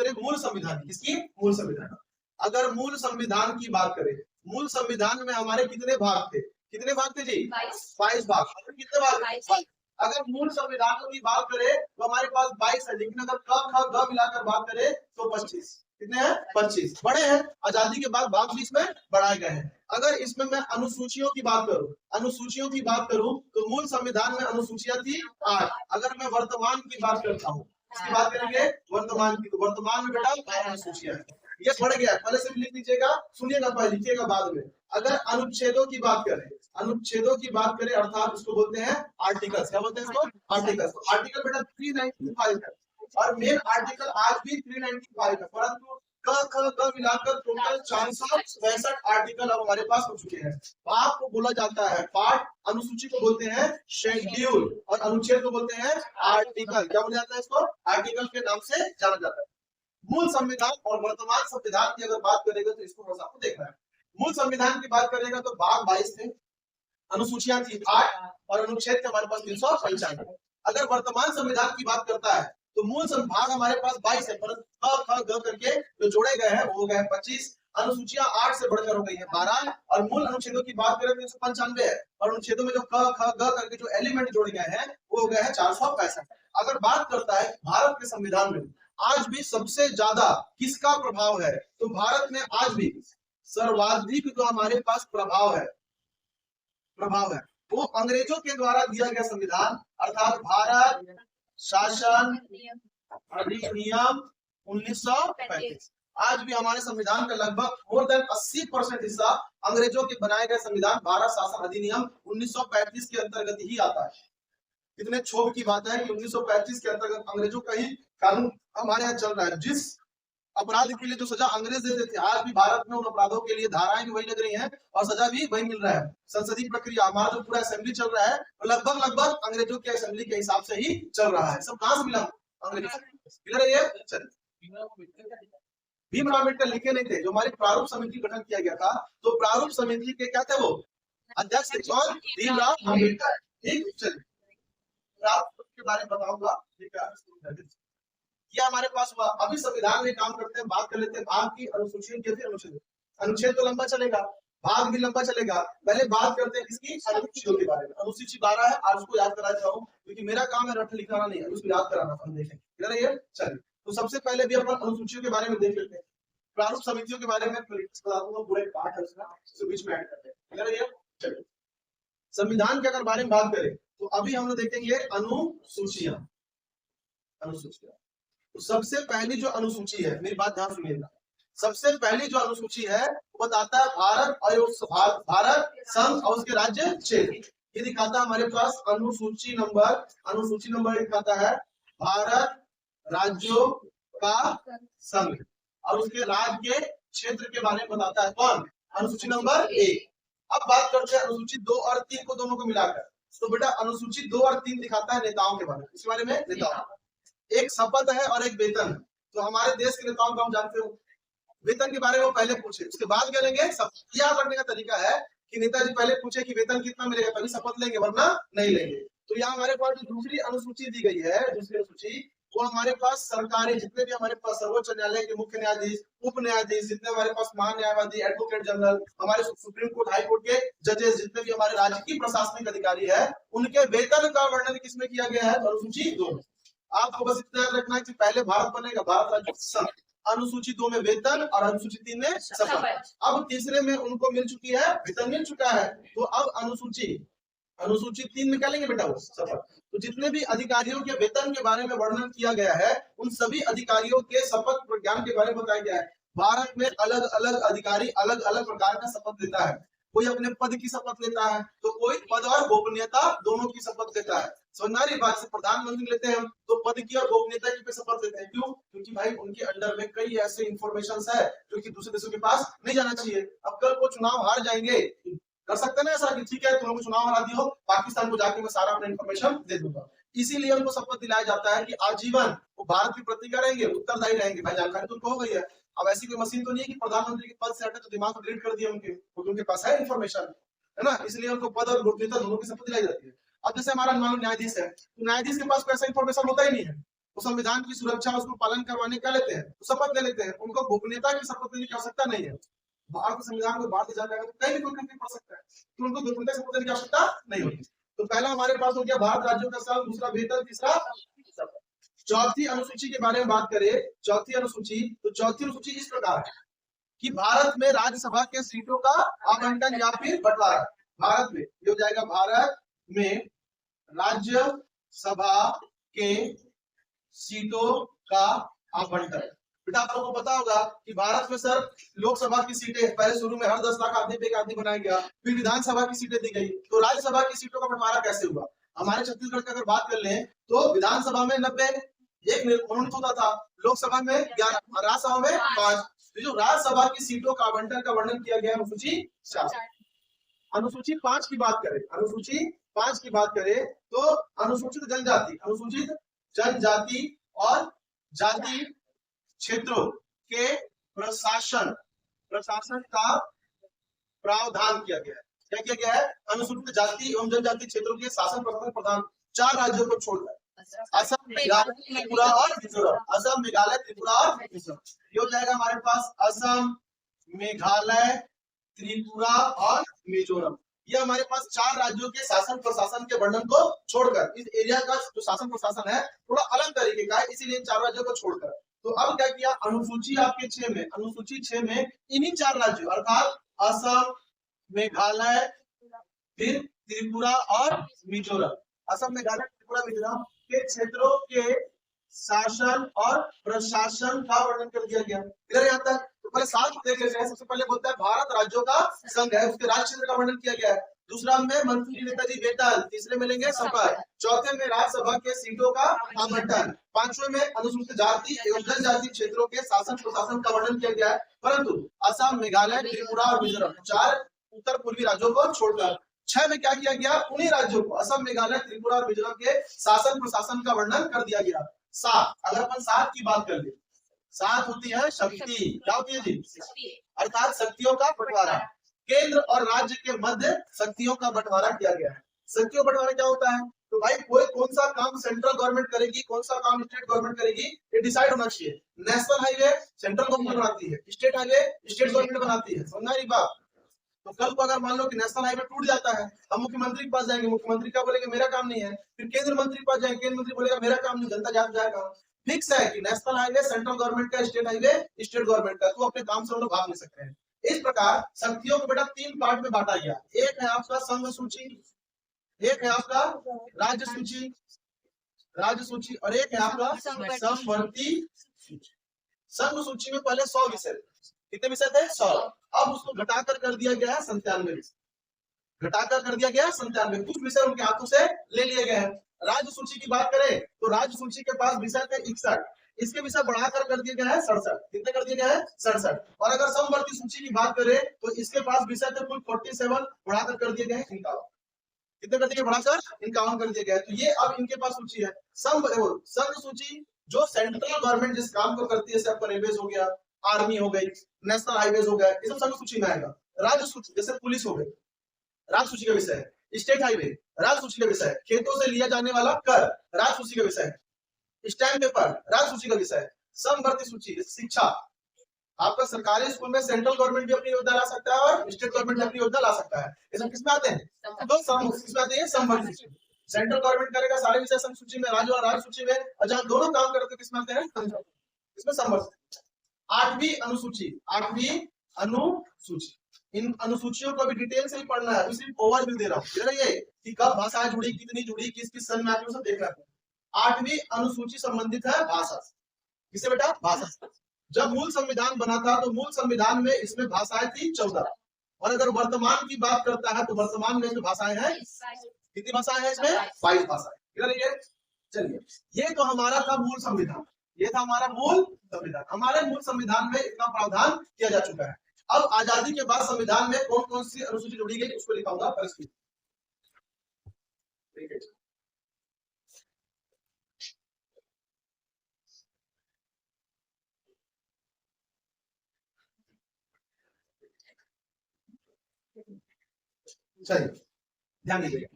करें मूल संविधान की, किसकी? मूल संविधान। अगर मूल संविधान की बात करें, मूल संविधान में हमारे कितने भाग थे? कितने भाग थे जी? 22 भाग। कितने भाग? 22। अगर मूल संविधान की बात करें तो हमारे पास 22 है, लेकिन अगर क ख ग मिलाकर बात करें तो 25। कितने हैं? 25 बड़े हैं। आजादी के बाद भाग भी इसमें बढ़ाए गए हैं। अगर इसमें मैं अनुसूचियों की बात करूं, अनुसूचियों की बात करूं तो मूल संविधान में अनुसूचियां थी 8। अगर मैं वर्तमान की बात करता हूं, इसकी बात करेंगे वर्तमान की, तो वर्तमान में बेटा 12 अनुसूचियां हैं। ये बढ़ गया, पहले से लिख लीजिएगा, सुनिएगा पहले, लिखिएगा बाद में। अगर अनुच्छेदों की बात करें, अनुच्छेदों की बात करें अर्थात उसको बोलते हैं आर्टिकल्स। क्या बोलते हैं इसको? आर्टिकल्स। तो आर्टिकल बेटा 395 है और मेन आर्टिकल आज भी 395 है, परंतु क ख ग मिलाकर टोटल 465 आर्टिकल अब हमारे पास हो चुके हैं। भाग को बोला जाता है पार्ट, अनुसूची को बोलते हैं शेड्यूल और अनुच्छेद को बोलते हैं आर्टिकल। क्या बोला जाता है इसको? आर्टिकल के नाम से जाना जाता है। मूल संविधान और वर्तमान संविधान की अगर बात करेगा तो इसको थोड़ा सा आपको देखना है। मूल संविधान की बात करेगा तो भाग 22 थे, अनुसूचियां थी 8 और अनुच्छेद थे हमारे पास 395। अगर वर्तमान संविधान की बात करता है तो मूल संभाग हमारे पास 22 है, परंतु क ख ग करके जो जोड़े गए हैं वो हो गए 25। अनुसूचियां 8 से बढ़कर हो गई है 12 और मूल अनुच्छेदों की बात करें तो 395 है और अनुच्छेदों में जो क ख ग करके जो एलिमेंट जोड़े गए हैं वो हो गए हैं 465। अगर बात करता है भारत के संविधान में आज भी सबसे ज्यादा किसका प्रभाव है, तो भारत में आज भी सर्वाधिक जो हमारे पास प्रभाव है वो अंग्रेजों के द्वारा दिया गया संविधान अर्थात भारत शासन अधिनियम 1935। आज भी हमारे संविधान का लगभग मोर देन 80% हिस्सा अंग्रेजों के बनाए गए संविधान भारत शासन अधिनियम 1935 के अंतर्गत ही आता है। कितने क्षोभ की बात है कि 1935 के अंतर्गत अंग्रेजों का ही कानून हमारे यहाँ चल रहा है। जिस अपराध के लिए जो सजा अंग्रेज देते थे आज भी भारत में उन अपराधों के लिए धाराएं भी वही लग रही हैं और सजा भी वही मिल रहा है। संसदीय प्रक्रिया हमारा जो पूरा असेंबली चल रहा है वो लगभग अंग्रेजों के असेंबली के हिसाब से ही चल रहा है। सब कहां से मिला? अंग्रेजों से मिल रही है। भीमराव अम्बेडकर लिखे नहीं थे, जो हमारी प्रारूप समिति गठन किया गया था तो प्रारूप समिति के क्या थे वो अध्यक्ष कौन? भीमराव अम्बेडकर। ठीक, चलिए प्रारूप के बारे में बताऊंगा। ठीक है, ये हमारे पास हुआ। अभी संविधान में काम करते हैं, बात कर लेते हैं भाग की, अनुसूची के फिर अनुच्छेद। अनुच्छेद तो लंबा चलेगा, भाग भी लंबा चलेगा। पहले बात करते हैं किसकी? अनुसूचियों के बारे में। अनुसूची 12 है, आज उसको याद कराता हूं क्योंकि मेरा काम है रट लिखाना नहीं है, उसको याद कराना। हम देखेंगे चलिए। तो सबसे पहले भी अपन अनुसूचियों के बारे में देख लेते हैं। प्रारूप समितियों के बारे में बता दूंगा, पूरा पार्ट है उसका, इसको बीच में ऐड करते हैं। चलिए संविधान के अगर बारे में बात करें तो अभी हम लोग देखेंगे अनुसूचियां। तो सबसे पहली जो अनुसूची है, मेरी बात ध्यान सुनिएगा, सबसे पहली जो अनुसूची है वो बताता है भारत और भारत संघ और उसके राज्य क्षेत्र। ये दिखाता है हमारे पास अनुसूची नंबर दिखाता है भारत राज्यों का संघ और उसके राज्य के क्षेत्र के बारे में बताता है कौन? अनुसूची नंबर 1। अब बात करते हैं अनुसूची 2 और 3 को, दोनों को मिलाकर। तो बेटा अनुसूची 2 और 3 दिखाता है नेताओं के बारे में। इसके बारे में नेताओं, एक शपथ है और एक वेतन है। तो हमारे देश के नेताओं को हम जानते हो, वेतन के बारे में वो पहले पूछे उसके बाद क्या लेंगे। शपथ याद रखने का तरीका है कि नेताजी पहले पूछे कि वेतन कितना मिलेगा तभी शपथ लेंगे, वरना नहीं लेंगे। तो यहाँ हमारे पास जो दूसरी अनुसूची दी गई है, दूसरी अनुसूची, वो हमारे पास सरकारी जितने भी हमारे पास सर्वोच्च न्यायालय के मुख्य न्यायाधीश, उप न्यायाधीश, जितने हमारे पास महान्यायवादी, एडवोकेट जनरल, हमारे सुप्रीम कोर्ट, हाई कोर्ट के जजेस, जितने भी हमारे राज्य की प्रशासनिक अधिकारी है, उनके वेतन का वर्णन किसमें किया गया है? अनुसूची 2 में। आपको बस इतना याद रखना है कि पहले भारत बनेगा, भारत राज्य संघ, अनुसूची 2 में वेतन और अनुसूची 3 में शपथ। अब तीसरे में उनको मिल चुकी है, वेतन मिल चुका है, तो अब अनुसूची 3 में क्या लेंगे बेटा? वो शपथ। तो जितने भी अधिकारियों के वेतन के बारे में वर्णन किया गया है उन सभी अधिकारियों के शपथ प्रज्ञान के बारे में बताया गया है। भारत में अलग अलग अधिकारी अलग अलग प्रकार का शपथ लेता है। कोई अपने पद की शपथ लेता है तो कोई पद और गोपनीयता दोनों की शपथ लेता है। समझदारी बात से प्रधानमंत्री लेते हैं हम तो पद की और गोपनीयता की शपथ लेते हैं। क्यों? क्योंकि भाई उनके अंडर में कई ऐसे इंफॉर्मेशन है जो कि दूसरे देशों के पास नहीं जाना चाहिए। अब कल को चुनाव हार जाएंगे, कर सकते हैं ना ऐसा कि ठीक है तुम चुनाव हरा दियो, पाकिस्तान को जाके मैं सारा अपना इंफॉर्मेशन दे दूंगा। इसीलिए उनको शपथ दिलाया जाता है कि आजीवन वो भारत की प्रतिज्ञा रहेंगे, उत्तरदायी रहेंगे। भाई जानकारी तो उनको हो गई है। अब ऐसी कोई मशीन तो नहीं है कि प्रधानमंत्री के पद से हटे तो दिमाग को डिलीट कर दिया उनके पास है इंफॉर्मेशन, है ना। इसलिए उनको पद और गोपनीयता दोनों की शपथ दिलाई जाती है। अब जैसे हमारा न्यायाधीश है तो न्यायाधीश के पास कोई ऐसा इंफॉर्मेशन होता ही नहीं है, वो संविधान की सुरक्षा उसको पालन करवाने क्या लेते हैं, तो शपथ ले लेते हैं। उनको गोपनीयता की शपथ लेने की आवश्यकता नहीं है। भारत संविधान को बाहर से जान जाएगा तो कहीं भी कोई कंफ्लिक्ट पड़ सकता है, तो उनको गोपनीयता की शपथ लेने की आवश्यकता नहीं होती। तो पहला हमारे पास हो गया भारत राज्यों का संघ, दूसरा वेतन, तीसरा शपथ। चौथी अनुसूची के बारे में बात करें, चौथी अनुसूची, तो चौथी अनुसूची इस प्रकार है कि भारत में राज्यसभा के सीटों का आवंटन या फिर बंटवारा। भारत में ये हो जाएगा, भारत में राज्यसभा के सीटों का आवंटन। बेटा आप लोगों को पता होगा कि भारत में सर लोकसभा की सीटें पहले शुरू में हर 10 लाख आदमी पे एक आदमी बनाया गया, फिर विधानसभा की सीटें दी गई, तो राज्यसभा की सीटों का बंटवारा कैसे हुआ। हमारे छत्तीसगढ़ की अगर बात कर लें तो विधानसभा में 90 एक मनोनीत होता था, लोकसभा में 11 और राज्यसभा में 5। जो राज्यसभा की सीटों का आवंटन का वर्णन किया गया अनुसूची 4। अनुसूची 5 की बात करें, अनुसूची 5 की बात करें तो अनुसूचित जनजाति, अनुसूचित जनजाति और जाति क्षेत्रों के प्रशासन का प्रावधान किया गया है। क्या किया गया है, अनुसूचित जाति एवं जनजाति क्षेत्रों के शासन प्रधान 4 राज्यों को छोड़कर असम, मेघालय, त्रिपुरा और मिजोरम। असम, मेघालय, त्रिपुरा और मिजोरम, ये हो जाएगा हमारे पास असम, मेघालय, त्रिपुरा और मिजोरम। ये हमारे पास 4 राज्यों के शासन प्रशासन के वर्णन को छोड़कर, इस एरिया का जो शासन प्रशासन है थोड़ा अलग तरीके का है, इसीलिए 4 राज्यों को छोड़कर। तो अब क्या किया, अनुसूची आपके 6 में, अनुसूची 6 में इन्हीं 4 राज्यों अर्थात असम, मेघालय, फिर त्रिपुरा और मिजोरम, असम, मेघालय, त्रिपुरा, मिजोरम के क्षेत्रों के शासन और प्रशासन का वर्णन कर दिया गया। क्लियर यहाँ तक। तो पहले 7 देख लेते हैं। सबसे पहले बोलता है भारत राज्यों का संघ है, उसके राज्य क्षेत्र का वर्णन किया गया है। दूसरा में मंत्री नेताजी वेतन, तीसरे में लेंगे शपथ, चौथे में राज्यसभा के सीटों का आवंटन, 5वें में अनुसूचित जाति एवं जनजाति क्षेत्रों के शासन प्रशासन का वर्णन किया गया है। परंतु असम, मेघालय, त्रिपुरा और मिजोरम 4 उत्तर पूर्वी राज्यों को छोड़कर 6 में क्या किया गया, उन्हीं राज्यों को असम, मेघालय, त्रिपुरा और मिजोरम के शासन प्रशासन का वर्णन कर दिया गया। 7, अगर अपन 7 की बात कर ले, 7 होती है शक्ति। क्या होती है जी, अर्थात शक्तियों का बंटवारा। केंद्र और राज्य के मध्य शक्तियों का बंटवारा किया गया है। शक्तियों का बंटवारा क्या होता है, तो भाई कोई कौन सा काम सेंट्रल गवर्नमेंट करेगी, कौन सा काम स्टेट गवर्नमेंट करेगी, ये डिसाइड होना चाहिए। नेशनल हाईवे सेंट्रल गवर्नमेंट बनाती है, स्टेट हाईवे स्टेट गवर्नमेंट बनाती है, समझा रही बात। तो कल को अगर मान लो कि नेशनल हाईवे टूट जाता है, हम मुख्यमंत्री के पास जाएंगे, मुख्यमंत्री क्या बोलेंगे, मेरा काम नहीं है। फिर केंद्र मंत्री के पास जाएंगे, केंद्र मंत्री बोलेगा मेरा काम नहीं, जनता जान जाएगा। फिक्स है कि नेशनल हाईवे सेंट्रल गवर्नमेंट का, स्टेट हाईवे स्टेट गवर्नमेंट का, तो अपने काम से हम लोग भाग नहीं सकते हैं। इस प्रकार शक्तियों को बेटा 3 पार्ट में बांटा गया। एक है आपका संघ सूची, एक है आपका राज्य सूची, और एक है आपका समवर्ती सूची। संघ सूची में पहले 100 विषय, कितने विषय थे, 100। अब उसको घटाकर कर दिया गया है 97 विषय, घटाकर कर दिया गया है 97। कुछ विषय उनके हाथों से ले लिए गए हैं। राज्य सूची की बात करें तो राज्य सूची के पास विषय थे 61, इसके विषय बढ़ाकर कर दिए गए हैं 67। कितने कर दिए गए हैं, 67। और अगर समवर्ती सूची की बात करें तो इसके पास विषय थे कुल 47, बढ़ाकर कर दिए गए हैं 51। कितने कर दिए, बढ़ाकर 51 कर दिए गए। तो ये अब इनके पास सूची है। संघ सूची जो सेंट्रल गवर्नमेंट जिस काम को करती है, जैसे आपका रेलवे हो गया, आर्मी हो गई, नेशनल हाईवेज हो गया, ये सब संघ सूची में आएगा। राज्य सूची जैसे पुलिस हो गई, राज्य सूची का विषय है। स्टेट हाईवे राज्य सूची का विषय है। खेतों से लिया जाने वाला कर राज्य सूची का विषय है। स्टैम्प पेपर राज्य सूची का विषय है। समवर्ती सूची शिक्षा, आपका सरकारी स्कूल में सेंट्रल गवर्नमेंट भी अपनी योजना ला सकता है और स्टेट गवर्नमेंट भी अपनी योजना ला सकता है। ये सब किसमें आते हैं, तो किसमें आते हैं, समवर्ती सूची। सेंट्रल गवर्नमेंट करेगा सारे विषय संघ सूची में, राज्य और राज्य सूची में, और जहां दोनों काम करते हैं किसमें आते हैं, इसमें समवर्ती। 8वीं अनुसूची, 8वीं अनुसूची, इन अनुसूचियों को भी डिटेल से ही पढ़ना है, सिर्फ ओवरव्यू दे रहा हूँ ये कि कब भाषाएं जुड़ी, कितनी जुड़ी, किस किस सन में आती है, सब देखना है। 8वीं अनुसूची संबंधित है भाषा। किससे बेटा, भाषा। जब मूल संविधान बना था तो मूल संविधान में इसमें भाषाएं थी 14, और अगर वर्तमान की बात करता है तो वर्तमान में जो भाषाएं हैं, कितनी भाषाएं हैं इसमें, 22 भाषाएं। चलिए, ये तो हमारा था मूल संविधान, ये था हमारा मूल संविधान। हमारे मूल संविधान में इतना प्रावधान किया जा चुका है। अब आजादी के बाद संविधान में कौन कौन सी अनुसूची जोड़ी गई उसको लिखाऊंगा परिस्थिति। चलिए ध्यान दीजिएगा,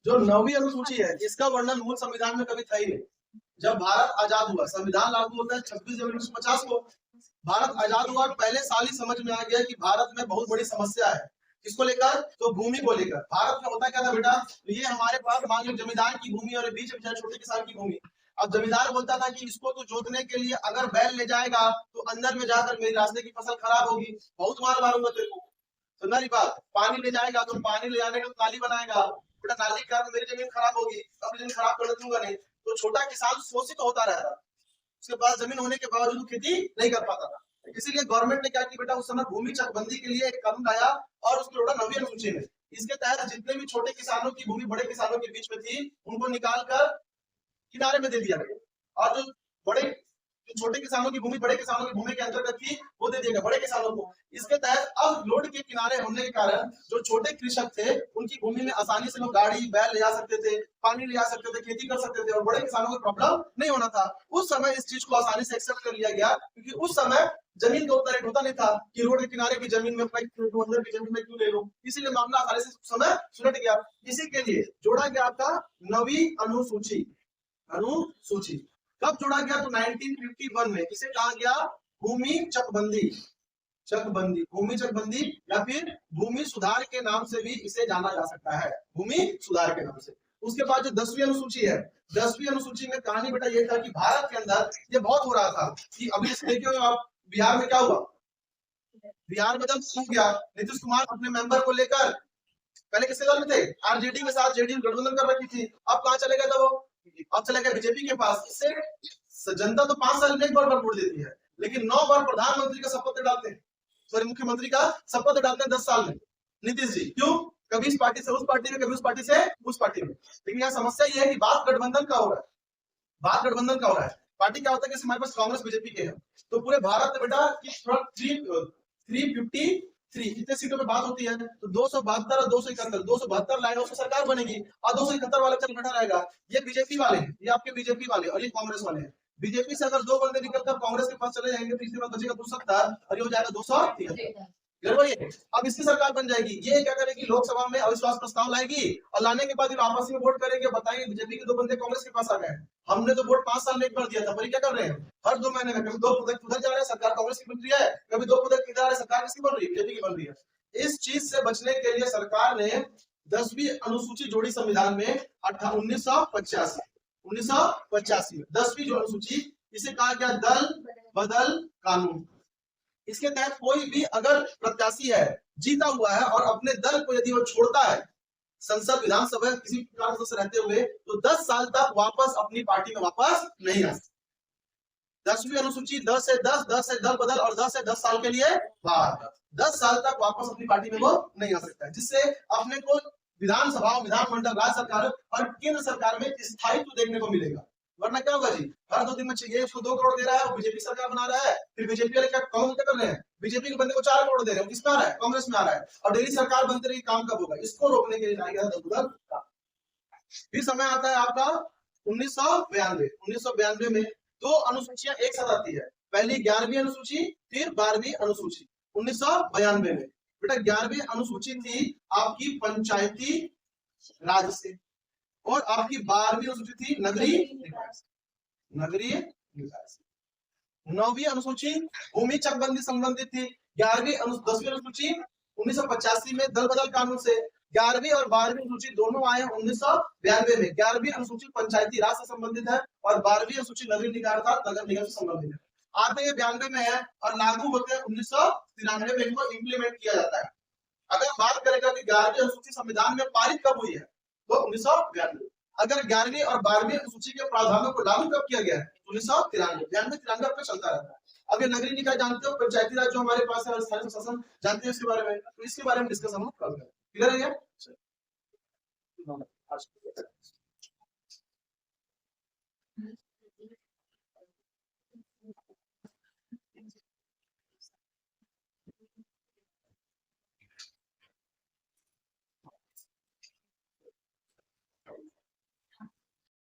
जो 9वीं अनुसूची है इसका वर्णन मूल संविधान में कभी था ही नहीं। जब भारत आजाद हुआ, संविधान लागू होता है 26 जनवरी 1950 को। भारत आजाद हुआ, पहले साल ही समझ में आ गया कि भारत में बहुत बड़ी समस्या है। किसको लेकर? तो भूमि को लेकर। भारत में होता क्या था बेटा, तो ये हमारे पास मान लो जमींदार की भूमि और बीच में छोटे किसान की भूमि। अब जमींदार बोलता था कि इसको तो जोतने के लिए अगर बैल ले जाएगा तो अंदर में जाकर मेरी रास्ते की फसल खराब होगी, बहुत मार मारूंगा तेरे को। सुनना नहीं बात, पानी ले जाएगा तो पानी ले जाने का नाली बनाएगा, बेटा नाली का तो मेरी जमीन खराब होगी, अपनी जमीन खराब कर दूंगा नहीं। तो छोटा किसान शोषित होता रहता, उसके पास जमीन होने के बावजूद खेती नहीं कर पाता था। इसीलिए गवर्नमेंट ने क्या किया बेटा, उस समय भूमि चकबंदी के लिए एक कानून लाया और उसको जोड़ा 9वीं अनुसूची में। इसके तहत जितने भी छोटे किसानों की भूमि बड़े किसानों के बीच में थी, उनको निकाल कर किनारे में दे दिया गया, और जो बड़े छोटे किसानों की भूमि बड़े किसानों की भूमि के अंतर्गत थी वो दे दिया बड़े किसानों को। इसके तहत अब रोड के किनारे होने के कारण जो छोटे कृषक थे उनकी भूमि में आसानी से लोग गाड़ी बैल ले जा सकते थे, पानी ले जा सकते थे, खेती कर सकते थे, और बड़े किसानों को प्रॉब्लम नहीं होना था। उस समय इस चीज को आसानी से एक्सेप्ट कर लिया गया, क्योंकि उस समय जमीन का उतना रेट होता नहीं था कि रोड के किनारे की जमीन में अंदर की जमीन में क्यों ले लो, इसीलिए मामला आसानी से उस समय सुलट गया। इसी के लिए जोड़ा गया आपका 9वीं अनुसूची। अनुसूची कब जोड़ा गया? तो 1951 में। इसे कहा गया भूमि चकबंदी। चकबंदी, भूमि चकबंदी, या फिर भूमि सुधार के नाम से भी इसे जाना जा सकता है, भूमि सुधार के नाम से। उसके बाद जो 10वीं अनुसूची है, 10वीं अनुसूची में कहानी बेटा ये था कि भारत के अंदर ये बहुत हो रहा था कि अभी देखिए आप बिहार में क्या हुआ, बिहार में जब हो गया नीतीश कुमार अपने मेंबर को लेकर, पहले किसके दल में थे? आरजेडी के साथ जेडीयू गठबंधन कर रखी थी। अब कहाँ चले गए था वो? अब चले गए बीजेपी के पास। इससे जनता तो 5 साल में एक बार वोट देती है, लेकिन 9 बार प्रधानमंत्री का शपथ डालते हैं, सॉरी मुख्यमंत्री का शपथ डालते हैं 10 साल में नीतीश जी। क्यों? कभी इस पार्टी से उस पार्टी में, कभी उस पार्टी से उस पार्टी में। लेकिन यहाँ समस्या ये है कि बात गठबंधन का हो रहा है, बात गठबंधन का हो रहा है। पार्टी क्या होता है कि हमारे पास कांग्रेस बीजेपी के हैं, तो पूरे भारत में बेटा 353 कितने सीटों पे बात होती है, तो 272 और 271, 272 लाएगा उसकी सरकार बनेगी, और 271 वाले चल बैठा रहेगा। ये बीजेपी वाले हैं, ये आपके बीजेपी वाले, और ये कांग्रेस वाले हैं। बीजेपी से अगर 2 बंदे निकलकर कांग्रेस के पास चले जाएंगे तो इसके बाद बचेगा 270 और ये हो जाएगा 273। अब इसकी सरकार बन जाएगी। ये क्या करेगी, लोकसभा में अविश्वास प्रस्ताव लाएगी, और लाने के बाद आपस में वोट करेंगे, बताएंगे बीजेपी के 2 बंदे कांग्रेस के पास आ गए, हमने तो वोट 5 साल में एक बार दिया था, पर क्या कर रहे हैं हर 2 महीने में कभी 2 प्रोजेक्ट उधर जा रहे हैं, सरकार कांग्रेस की बन रही है, कभी 2 प्रोजेक्ट इधर आ रहे हैं, सरकार किसकी बन रही है? बीजेपी की बन रही है। इस चीज से बचने के लिए सरकार ने 10वीं अनुसूची जोड़ी संविधान में 1985 में 10वीं जो अनुसूची, इसे कहा गया दल बदल कानून। इसके तहत कोई भी अगर प्रत्याशी है, जीता हुआ है, और अपने दल को यदि वो छोड़ता है संसद विधानसभा किसी प्रकार से रहते हुए, तो 10 साल तक वापस अपनी पार्टी में वापस नहीं आ सकते। 10वीं अनुसूची 10 से 10, 10 से दल बदल, और 10 से 10 साल के लिए बाहर, 10 साल तक वापस अपनी पार्टी में वो नहीं आ सकता है, जिससे अपने को विधानसभा, विधानमंडल, राज्य सरकार और केंद्र सरकार में स्थायित्व देखने को मिलेगा। वरना क्या होगा जी, हर 2 दिन में चाहिए उसको 2 करोड़ दे रहा है, वो बीजेपी सरकार बना रहा है, फिर बीजेपी वाले क्या कांग्रेस कर रहे हैं, बीजेपी के बंदे को 4 करोड़ दे रहे हैं, किसमें आ रहा है? कांग्रेस में आ रहा है, और डेली सरकार बनते रही, काम कब होगा? इसको रोकने के लिए लाया गया। फिर समय आता है आपका 1992 में 2 अनुसूचियां एक साथ आती है, पहली 11वीं अनुसूची, फिर 12वीं अनुसूची। 1992 में बेटा 11वीं अनुसूची थी आपकी पंचायती राज से, और आपकी 12वीं अनुसूची थी नगरीय नगरीय विकास। 9वीं अनुसूची भूमि चकबंदी संबंधित थी। 10वीं अनुसूची 1985 में दल बदल कानून से। 11वीं और 12वीं अनुसूची दोनों आए 1992 में। 11वीं अनुसूची पंचायती राज से संबंधित है, और 12वीं अनुसूची नगरीय निकाय अर्थात नगर निगम से संबंधित है। आते ये 92 में है और लागू होते हैं 1993 में, इनको इम्प्लीमेंट किया जाता है। अगर बात करेगा कि 11वीं अनुसूची संविधान में पारित कब हुई है, तो 1992। अगर 11वीं और 12वीं अनुसूची के प्रावधानों को लागू कब किया गया है? 1993 पे चलता रहता है। अब ये नगरीय निकाय जानते हो, पंचायती राज जो हमारे पास है, स्थानीय शासन जानते हैं इसके बारे में, तो इसके बारे में डिस्कस हम लोग कर रहे हैं। क्लियर है?